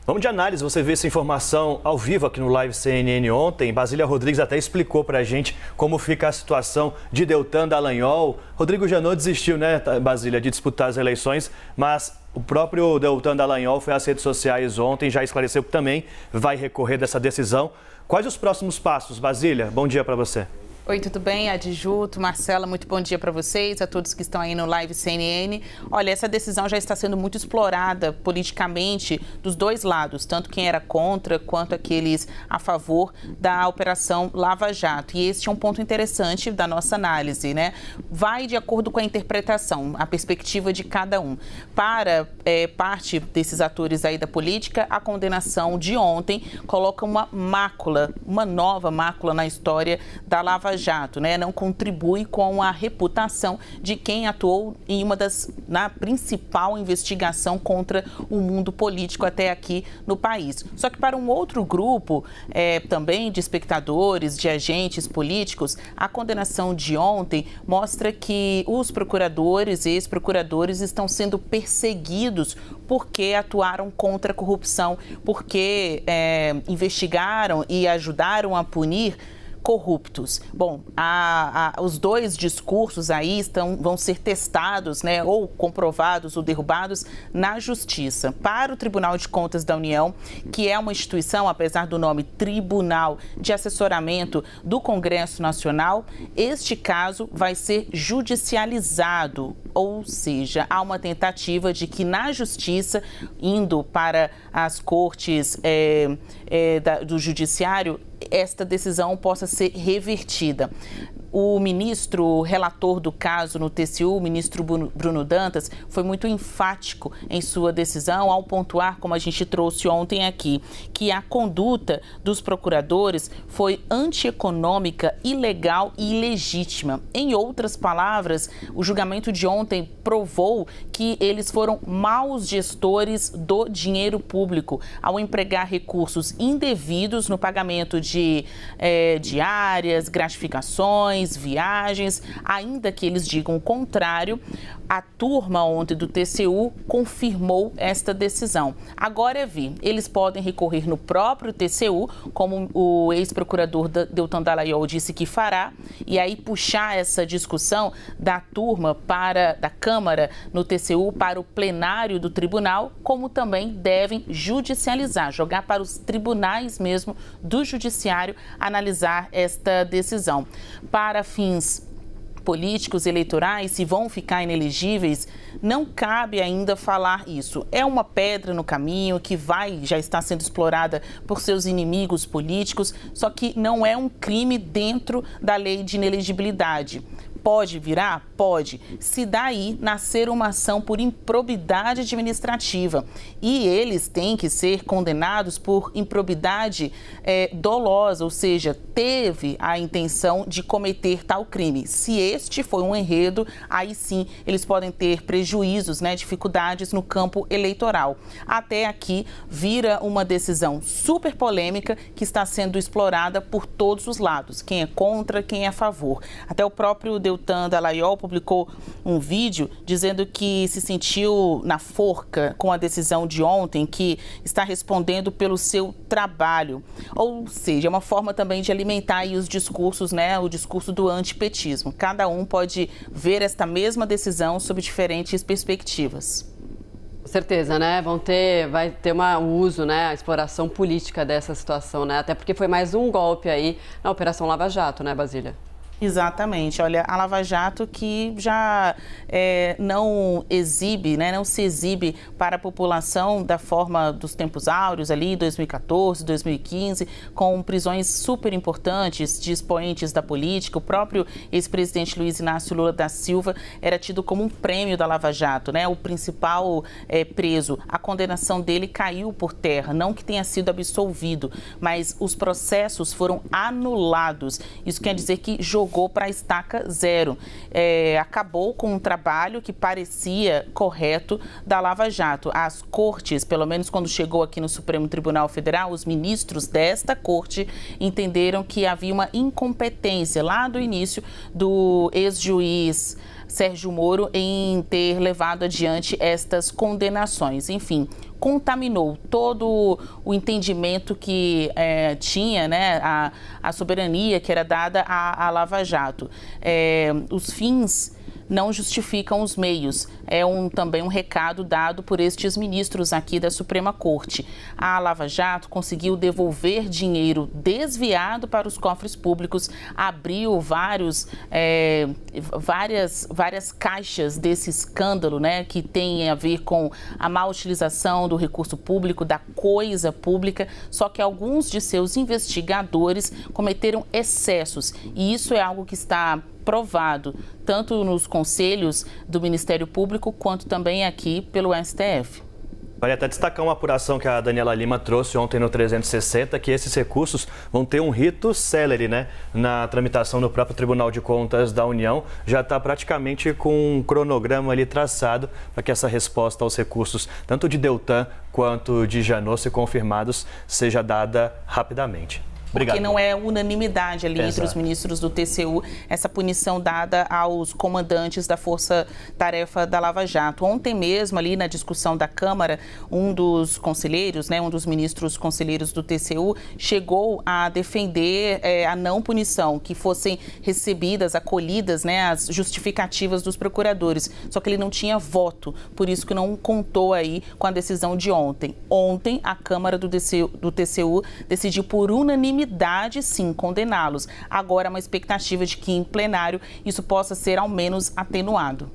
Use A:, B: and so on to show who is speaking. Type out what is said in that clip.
A: Vamos de análise, você vê essa informação ao vivo aqui no Live CNN ontem. Basília Rodrigues até explicou pra gente como fica a situação de Deltan Dallagnol. Rodrigo Janot desistiu, né, Basília, de disputar as eleições, mas o próprio Deltan Dallagnol foi às redes sociais ontem, já esclareceu que também vai recorrer dessa decisão. Quais os próximos passos, Basília? Bom dia para você.
B: Oi, tudo bem? Adjuto, Marcela, muito bom dia para vocês, a todos que estão aí no Live CNN. Olha, essa decisão já está sendo muito explorada politicamente dos dois lados, tanto quem era contra quanto aqueles a favor da Operação Lava Jato. E este é um ponto interessante da nossa análise, né? Vai de acordo com a interpretação, a perspectiva de cada um. Para parte desses atores aí da política, a condenação de ontem coloca uma mácula, uma nova mácula na história da Lava Jato, né? Não contribui com a reputação de quem atuou em na principal investigação contra o mundo político até aqui no país. Só que para um outro grupo também de espectadores, de agentes políticos, a condenação de ontem mostra que os procuradores e ex-procuradores estão sendo perseguidos porque atuaram contra a corrupção, porque investigaram e ajudaram a punir corruptos. Bom, os dois discursos aí vão ser testados, né, ou comprovados ou derrubados na Justiça. Para o Tribunal de Contas da União, que é uma instituição, apesar do nome Tribunal de Assessoramento do Congresso Nacional, este caso vai ser judicializado, ou seja, há uma tentativa de que na Justiça, indo para as cortes do Judiciário, esta decisão possa ser revertida. O ministro relator do caso no TCU, o ministro Bruno Dantas, foi muito enfático em sua decisão ao pontuar, como a gente trouxe ontem aqui, que a conduta dos procuradores foi antieconômica, ilegal e ilegítima. Em outras palavras, o julgamento de ontem provou que eles foram maus gestores do dinheiro público ao empregar recursos indevidos no pagamento de diárias, gratificações, viagens, ainda que eles digam o contrário. A turma ontem do TCU confirmou esta decisão. Agora eles podem recorrer no próprio TCU, como o ex-procurador Deltan Dallagnol disse que fará, e aí puxar essa discussão da turma da Câmara no TCU para o plenário do tribunal, como também devem judicializar, jogar para os tribunais mesmo do judiciário analisar esta decisão. Para fins políticos eleitorais, se vão ficar inelegíveis, não cabe ainda falar isso. É uma pedra no caminho que já está sendo explorada por seus inimigos políticos, só que não é um crime dentro da lei de inelegibilidade. Pode virar? Pode. Se daí nascer uma ação por improbidade administrativa. E eles têm que ser condenados por improbidade dolosa, ou seja, teve a intenção de cometer tal crime. Se este foi um enredo, aí sim eles podem ter prejuízos, né, dificuldades no campo eleitoral. Até aqui vira uma decisão super polêmica que está sendo explorada por todos os lados. Quem é contra, quem é a favor. Até o próprio Deltan Dallagnol publicou um vídeo dizendo que se sentiu na forca com a decisão de ontem, que está respondendo pelo seu trabalho. Ou seja, é uma forma também de alimentar aí os discursos, né, o discurso do antipetismo. Cada um pode ver esta mesma decisão sob diferentes perspectivas.
C: Com certeza, né? Vai ter um uso, né? A exploração política dessa situação, né? Até porque foi mais um golpe aí na Operação Lava Jato, né, Basília?
B: Exatamente. Olha, a Lava Jato que já não exibe, né, não se exibe para a população da forma dos tempos áureos ali, 2014, 2015, com prisões super importantes de expoentes da política. O próprio ex-presidente Luiz Inácio Lula da Silva era tido como um prêmio da Lava Jato, né, o principal preso. A condenação dele caiu por terra, não que tenha sido absolvido, mas os processos foram anulados. Isso quer dizer que jogou para a estaca zero. Acabou com um trabalho que parecia correto da Lava Jato. As cortes, pelo menos quando chegou aqui no Supremo Tribunal Federal, os ministros desta corte entenderam que havia uma incompetência lá do início do ex-juiz Sérgio Moro em ter levado adiante estas condenações. Enfim, contaminou todo o entendimento que tinha, né, a soberania que era dada à Lava Jato. Os fins não justificam os meios. Também um recado dado por estes ministros aqui da Suprema Corte. A Lava Jato conseguiu devolver dinheiro desviado para os cofres públicos, abriu várias caixas desse escândalo, né, que tem a ver com a má utilização do recurso público, da coisa pública, só que alguns de seus investigadores cometeram excessos, e isso é algo que está provado, tanto nos conselhos do Ministério Público, quanto também aqui pelo STF.
A: Vale até destacar uma apuração que a Daniela Lima trouxe ontem no 360, que esses recursos vão ter um rito célere, né? Na tramitação no próprio Tribunal de Contas da União. Já está praticamente com um cronograma ali traçado para que essa resposta aos recursos, tanto de Deltan quanto de Janot, se confirmados, seja dada rapidamente. Obrigado.
B: Porque não é unanimidade ali entre os ministros do TCU essa punição dada aos comandantes da Força-Tarefa da Lava Jato. Ontem mesmo, ali na discussão da Câmara, um dos conselheiros, né, um dos ministros conselheiros do TCU, chegou a defender a não punição, que fossem recebidas, acolhidas, né, as justificativas dos procuradores. Só que ele não tinha voto, por isso que não contou aí com a decisão de ontem. Ontem, a Câmara do TCU decidiu por unanimidade, sim, condená-los. Agora, uma expectativa de que em plenário isso possa ser ao menos atenuado.